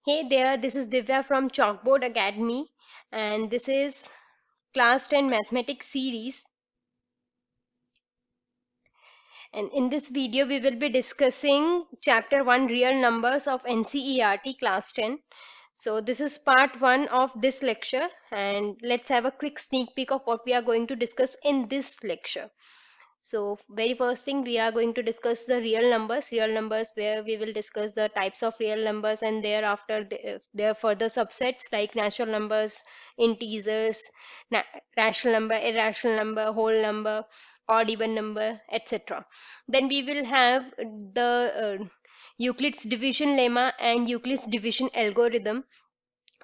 Hey there, this is Divya from Chalkboard Academy, and this is Class 10 Mathematics series. And in this video, we will be discussing Chapter 1 Real Numbers of NCERT Class 10. So, this is part 1 of this lecture, and let's have a quick sneak peek of what we are going to discuss in this lecture. So, very first thing, we are going to discuss the real numbers where we will discuss the types of real numbers, and thereafter there are further subsets like natural numbers, integers, na rational number, irrational number, whole number, odd even number, etc. Then we will have the Euclid's division lemma and Euclid's division algorithm.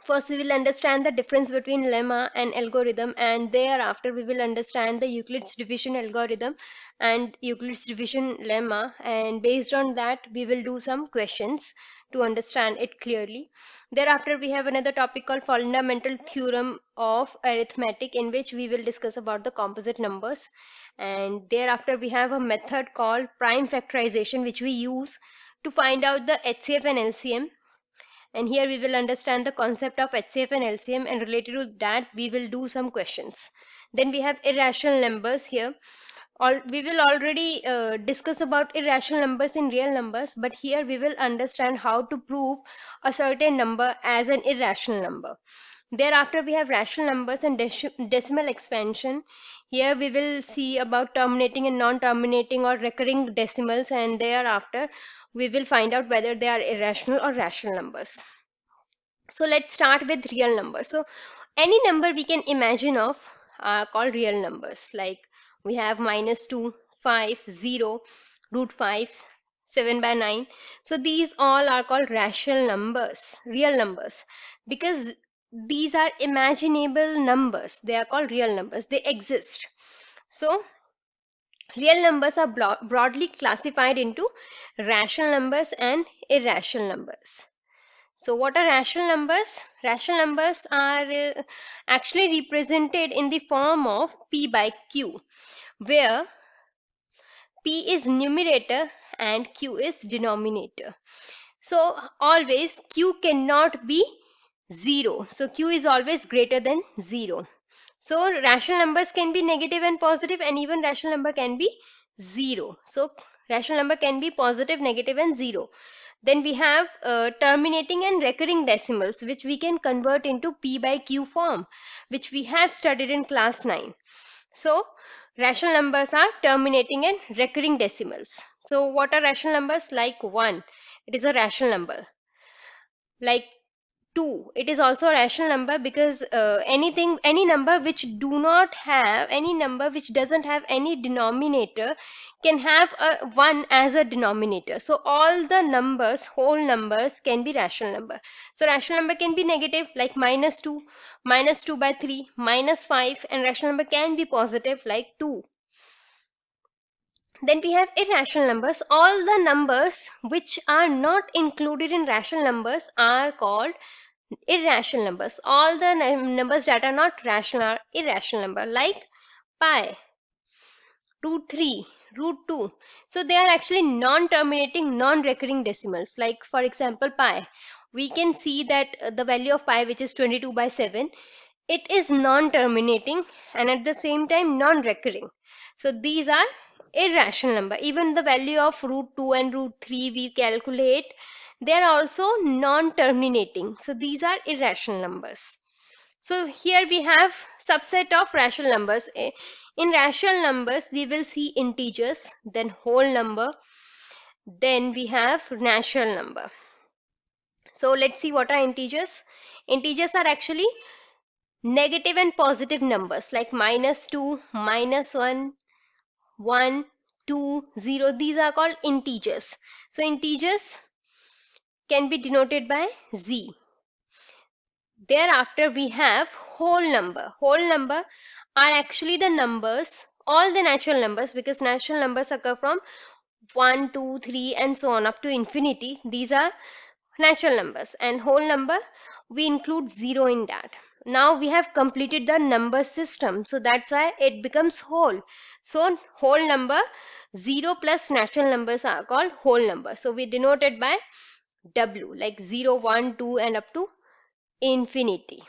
First, we will understand the difference between lemma and algorithm, and thereafter, we will understand the Euclid's division algorithm and Euclid's division lemma. And based on that, we will do some questions to understand it clearly. Thereafter, we have another topic called fundamental theorem of arithmetic, in which we will discuss about the composite numbers. And thereafter, we have a method called prime factorization, which we use to find out the HCF and LCM. And here we will understand the concept of HCF and LCM, and related to that we will do some questions. Then we have irrational numbers here. We will already discuss about irrational numbers in real numbers, but here we will understand how to prove a certain number as an irrational number. Thereafter, we have rational numbers and decimal expansion. Here we will see about terminating and non-terminating or recurring decimals, and thereafter we will find out whether they are irrational or rational numbers. So let's start with real numbers. So any number we can imagine of are called real numbers. Like we have -2, 5, 0, √5, 7/9. So these all are called rational numbers, real numbers, because these are imaginable numbers. They are called real numbers. They exist. So real numbers are broadly classified into rational numbers and irrational numbers. So what are rational numbers? Rational numbers are actually represented in the form of P by Q, where P is numerator and Q is denominator. So always Q cannot be 0. So Q is always greater than 0. So rational numbers can be negative and positive, and even rational number can be 0. So rational number can be positive, negative and 0. Then we have terminating and recurring decimals, which we can convert into P by Q form, which we have studied in class 9. So rational numbers are terminating and recurring decimals. So what are rational numbers? Like 1, it is a rational number. Like 2, it is also a rational number, because any number which doesn't have any denominator can have a 1 as a denominator. So all the numbers, whole numbers, can be rational number. So rational number can be negative, like -2, -2/3, -5, and rational number can be positive, like 2. Then we have irrational numbers. All the numbers which are not included in rational numbers are called irrational numbers. All the numbers that are not rational are irrational number, like pi, √3, √2. So they are actually non-terminating, non-recurring decimals. Like for example, pi. We can see that the value of pi, which is 22/7, it is non-terminating and at the same time non-recurring. So these are irrational number. Even the value of √2 and √3 we calculate, they are also non-terminating. So these are irrational numbers. So here we have subset of rational numbers. In rational numbers, we will see integers, then whole number, then we have natural number. So let's see what are integers. Integers are actually negative and positive numbers, like -2, -1, 1, 2, 0. These are called integers. So integers can be denoted by z. Thereafter we have whole number. Whole number are actually the numbers, all the natural numbers, because natural numbers occur from 1, 2, 3 and so on up to infinity. These are natural numbers, and whole number, we include 0 in that. Now we have completed the number system, so that's why it becomes whole. So whole number, 0 plus natural numbers are called whole number. So we denote it by W, like 0, 1, 2 and up to infinity.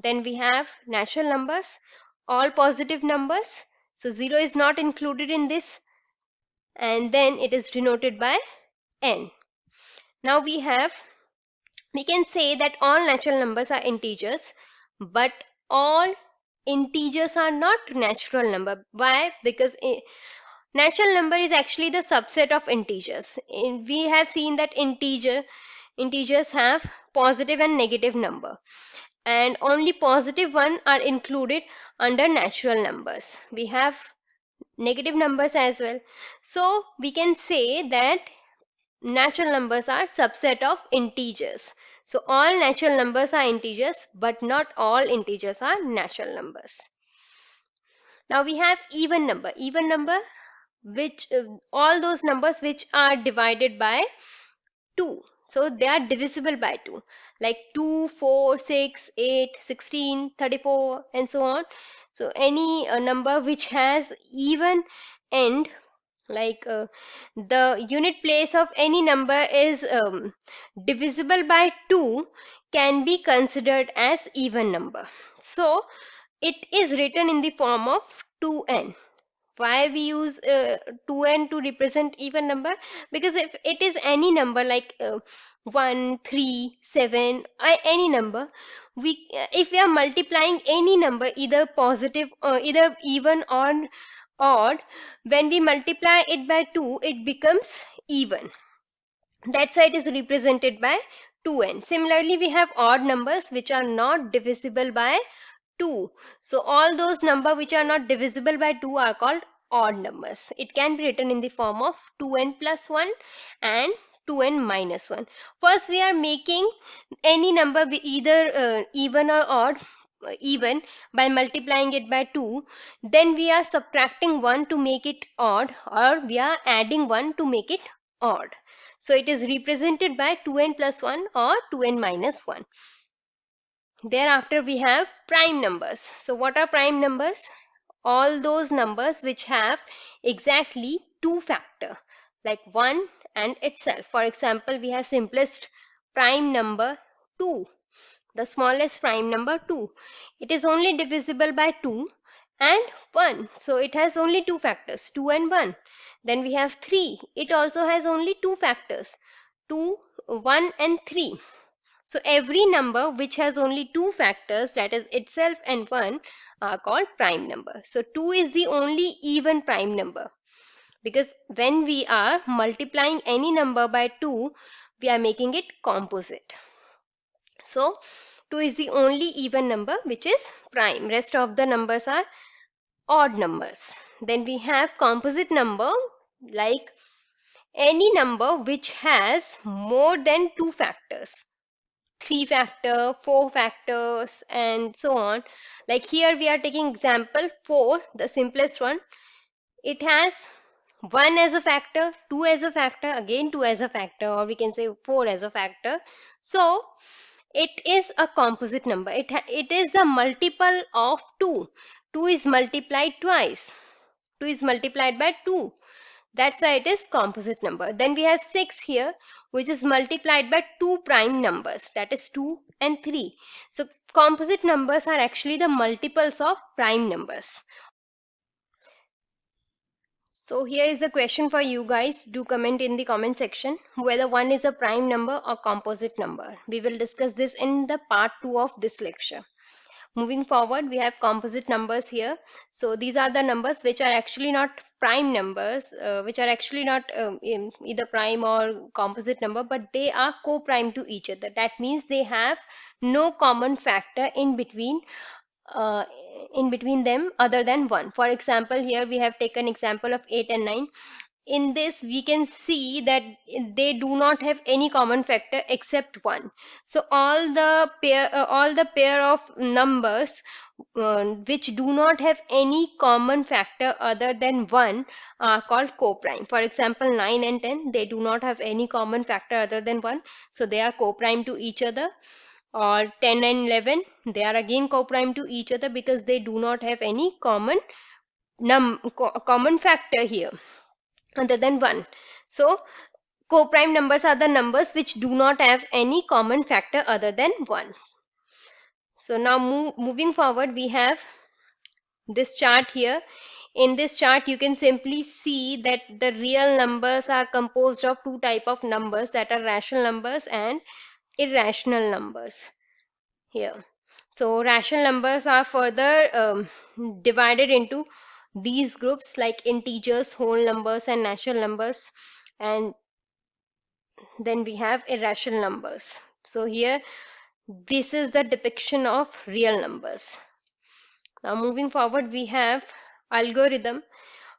Then we have natural numbers, all positive numbers. So 0 is not included in this, and then it is denoted by n. Now we can say that all natural numbers are integers, but all integers are not natural number. Why? Because natural number is actually the subset of integers. We have seen that integers have positive and negative number, and only positive one are included under natural numbers. We have negative numbers as well. So we can say that natural numbers are subset of integers. So all natural numbers are integers, but not all integers are natural numbers. Now we have even number. Even number, which all those numbers which are divided by 2. So they are divisible by 2, like 2, 4, 6, 8, 16, 34 and so on. So any number which has even end, like the unit place of any number is divisible by 2, can be considered as even number. So it is written in the form of 2n. Why we use 2n to represent even number? Because if it is any number like 1, 3, 7, any number, if we are multiplying any number, either positive or either even or odd, when we multiply it by 2, it becomes even. That's why it is represented by 2n. Similarly, we have odd numbers which are not divisible by 2. So all those numbers which are not divisible by 2 are called odd numbers. It can be written in the form of 2n plus 1 and 2n minus 1. First, we are making any number either even or odd, even by multiplying it by 2. Then we are subtracting 1 to make it odd, or we are adding 1 to make it odd. So it is represented by 2n plus 1 or 2n minus 1. Thereafter we have prime numbers. So what are prime numbers? All those numbers which have exactly 2 factor, like 1 and itself. For example, we have simplest prime number 2, the smallest prime number 2. It is only divisible by 2 and 1. So it has only 2 factors, 2 and 1. Then we have 3. It also has only 2 factors, 2, 1 and 3. So every number which has only 2 factors, that is itself and 1, are called prime number. So 2 is the only even prime number, because when we are multiplying any number by 2, we are making it composite. So 2 is the only even number which is prime. Rest of the numbers are odd numbers. Then we have composite number, like any number which has more than 2 factors. 3 factor, 4 factors and so on. Like here we are taking example 4, the simplest one. It has 1 as a factor, 2 as a factor, again 2 as a factor, or we can say 4 as a factor. So it is a composite number. It is the multiple of 2. 2 is multiplied twice. 2 is multiplied by 2. That's why it is composite number. Then we have 6 here, which is multiplied by 2 prime numbers, that is 2 and 3. So composite numbers are actually the multiples of prime numbers. So here is the question for you guys. Do comment in the comment section whether 1 is a prime number or composite number. We will discuss this in the part 2 of this lecture. Moving forward, we have composite numbers here. So these are the numbers which are actually not prime numbers, which are actually not either prime or composite number, but they are co-prime to each other. That means they have no common factor in between them other than 1. For example, here we have taken example of 8 and 9. In this we can see that they do not have any common factor except 1. So all the pair of numbers which do not have any common factor other than 1 are called co-prime. For example, 9 and 10, they do not have any common factor other than 1, so they are co-prime to each other. Or 10 and 11, they are again co-prime to each other because they do not have any common factor here other than 1. So Co-prime numbers are the numbers which do not have any common factor other than 1. So now moving forward, we have this chart here. In this chart, you can simply see that the real numbers are composed of two type of numbers, that are rational numbers and irrational numbers here. So rational numbers are further divided into these groups like integers, whole numbers, and natural numbers, and then we have irrational numbers. So here, this is the depiction of real numbers. Now moving forward, we have algorithm,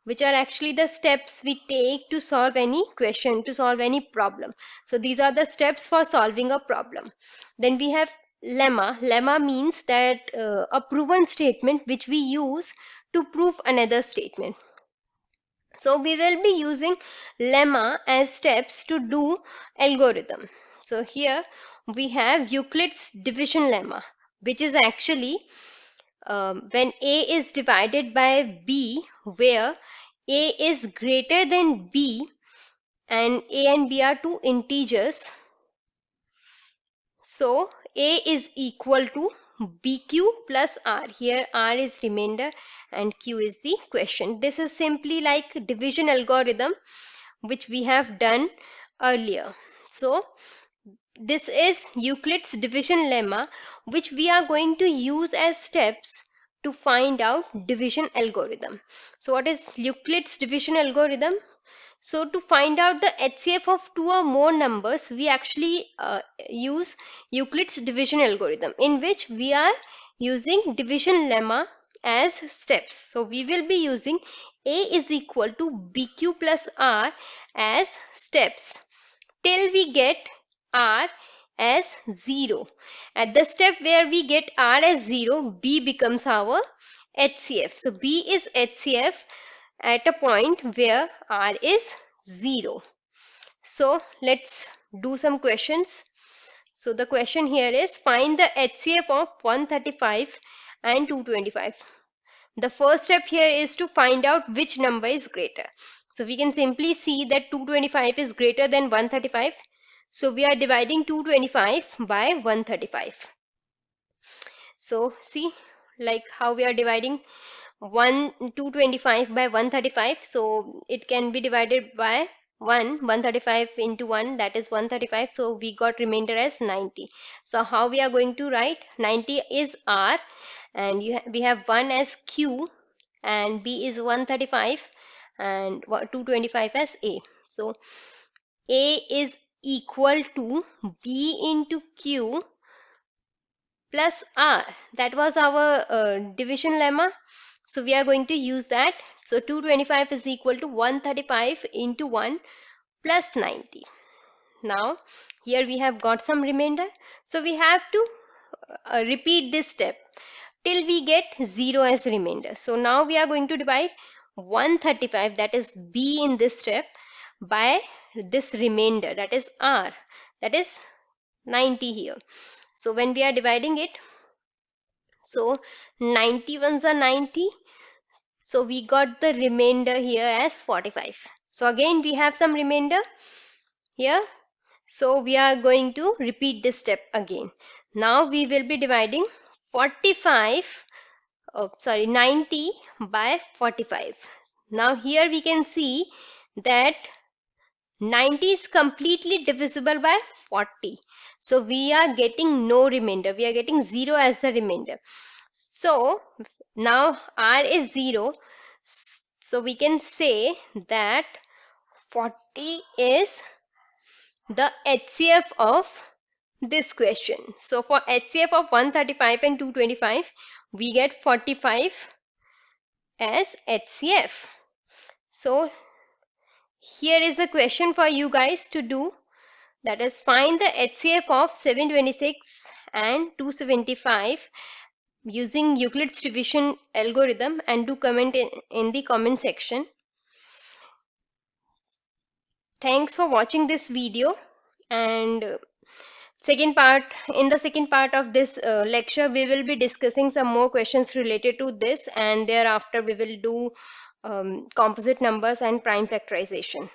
which are actually the steps we take to solve any question, to solve any problem. So these are the steps for solving a problem. Then we have lemma. Lemma means that a proven statement which we use to prove another statement. So we will be using lemma as steps to do algorithm. So here we have Euclid's division lemma, which is actually when A is divided by B, where A is greater than B and A and B are two integers. So A is equal to BQ plus R. Here R is remainder and Q is the question. This is simply like division algorithm which we have done earlier. So this is Euclid's division lemma, which we are going to use as steps to find out division algorithm. So what is Euclid's division algorithm? So to find out the HCF of two or more numbers, we actually use Euclid's division algorithm, in which we are using division lemma as steps. So we will be using A is equal to BQ plus R as steps till we get R as 0. At the step where we get R as 0, B becomes our HCF. So B is HCF at a point where R is 0. So let's do some questions. So the question here is, find the HCF of 135 and 225. The first step here is to find out which number is greater. So we can simply see that 225 is greater than 135. So we are dividing 225 by 135. So see like how we are dividing 225 by 135. So it can be divided by 135 into 1, that is 135. So we got remainder as 90. So how we are going to write? 90 is R and we have 1 as Q and B is 135 and 225 as A. So A is equal to B into Q plus R. That was our division lemma. So we are going to use that. So 225 is equal to 135 into 1 plus 90. Now here we have got some remainder. So we have to repeat this step till we get 0 as remainder. So now we are going to divide 135, that is B in this step, by this remainder, that is R, that is 90 here. So when we are dividing it, so 90 ones are 90. So we got the remainder here as 45. So again we have some remainder here. So we are going to repeat this step again. Now we will be dividing 90 by 45. Now here we can see that 90 is completely divisible by 40. So we are getting no remainder. We are getting 0 as the remainder. So now R is 0. So we can say that 40 is the HCF of this question. So for HCF of 135 and 225, we get 45 as HCF. So here is a question for you guys to do, that is find the HCF of 726 and 275 using Euclid's division algorithm, and do comment in the comment section. Thanks for watching this video, and in the second part of this lecture we will be discussing some more questions related to this, and thereafter we will do composite numbers and prime factorization.